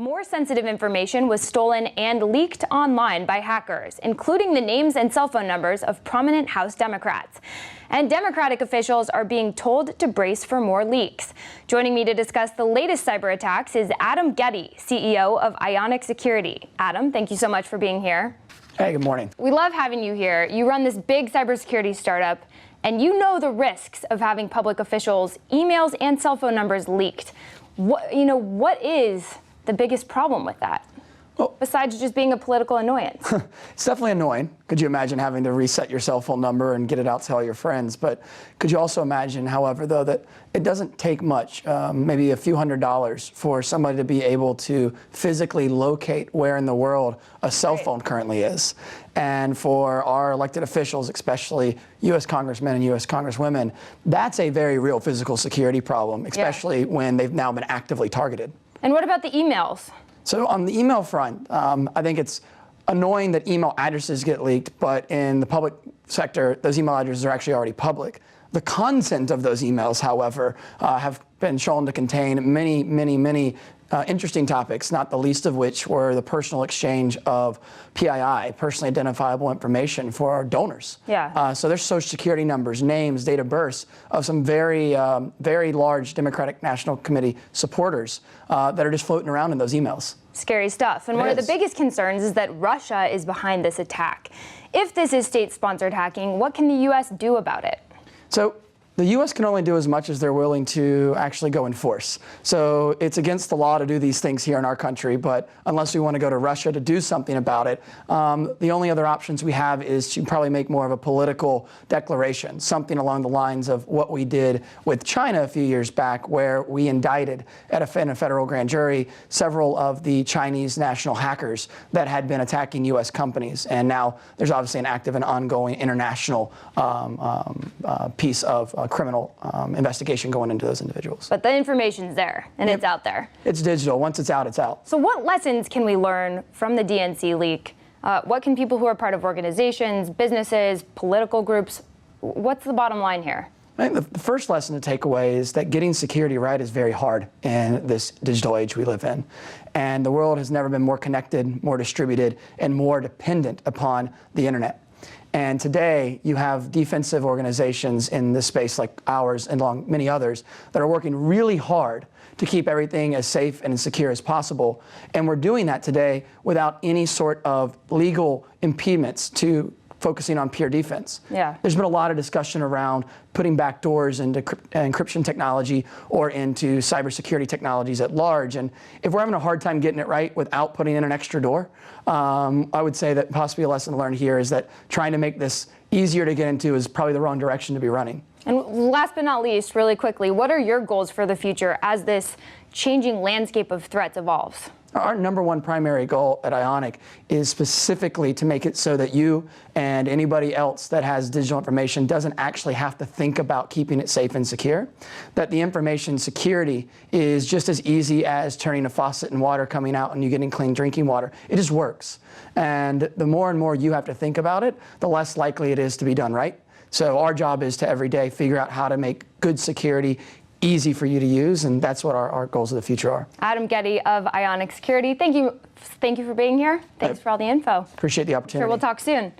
More sensitive information was stolen and leaked online by hackers, including the names and cell phone numbers of prominent House Democrats. And Democratic officials are being told to brace for more leaks. Joining me to discuss the latest cyber attacks is Adam Ghetti, CEO of Ionic Security. Adam, thank you so much for being here. Hey, good morning. We love having you here. You run this big cybersecurity startup, and you know the risks of having public officials' emails and cell phone numbers leaked. What is the biggest problem with that? Well, besides just being a political annoyance? It's definitely annoying. Could you imagine having to reset your cell phone number and get it out to all your friends? But could you also imagine, however, though, that it doesn't take much, maybe a few $100s, for somebody to be able to physically locate where in the world a cell phone currently is? And for our elected officials, especially U.S. congressmen and U.S. congresswomen, that's a very real physical security problem, especially when they've now been actively targeted. And what about the emails? So on the email front, I think it's annoying that email addresses get leaked, but in the public sector, those email addresses are actually already public. The content of those emails, however, have been shown to contain many interesting topics, not the least of which were the personal exchange of PII, personally identifiable information, for our donors. Yeah. So there's social security numbers, names, date of births of some very large Democratic National Committee supporters that are just floating around in those emails. Scary stuff. And one of the biggest concerns is that Russia is behind this attack. If this is state-sponsored hacking, what can the U.S. do about it? So the U.S. can only do as much as they're willing to actually go enforce. So it's against the law to do these things here in our country, but unless we want to go to Russia to do something about it, the only other options we have is to probably make more of a political declaration, something along the lines of what we did with China a few years back, where we indicted in a federal grand jury several of the Chinese national hackers that had been attacking U.S. companies. And now there's obviously an active and ongoing international piece of criminal investigation going into those individuals. But the information's there, and it's out there. It's digital. Once it's out, it's out. So what lessons can we learn from the DNC leak? What can people who are part of organizations, businesses, political groups, what's the bottom line here? I think the first lesson to take away is that getting security right is very hard in this digital age we live in. And the world has never been more connected, more distributed, and more dependent upon the internet. And today, you have defensive organizations in this space like ours and along many others that are working really hard to keep everything as safe and as secure as possible. And we're doing that today without any sort of legal impediments to focusing on pure defense. Yeah. There's been a lot of discussion around putting back doors into encryption technology or into cybersecurity technologies at large. And if we're having a hard time getting it right without putting in an extra door, I would say that possibly a lesson learned here is that trying to make this easier to get into is probably the wrong direction to be running. And last but not least, really quickly, what are your goals for the future as this changing landscape of threats evolves? Our number one primary goal at Ionic is specifically to make it so that you and anybody else that has digital information doesn't actually have to think about keeping it safe and secure. That the information security is just as easy as turning a faucet and water coming out and you getting clean drinking water. It just works. And the more and more you have to think about it, the less likely it is to be done right. So our job is to every day figure out how to make good security easy for you to use, and that's what our goals of the future are. Adam Ghetti of Ionic Security, thank you for being here. Thanks for all the info. Appreciate the opportunity. Sure, we'll talk soon.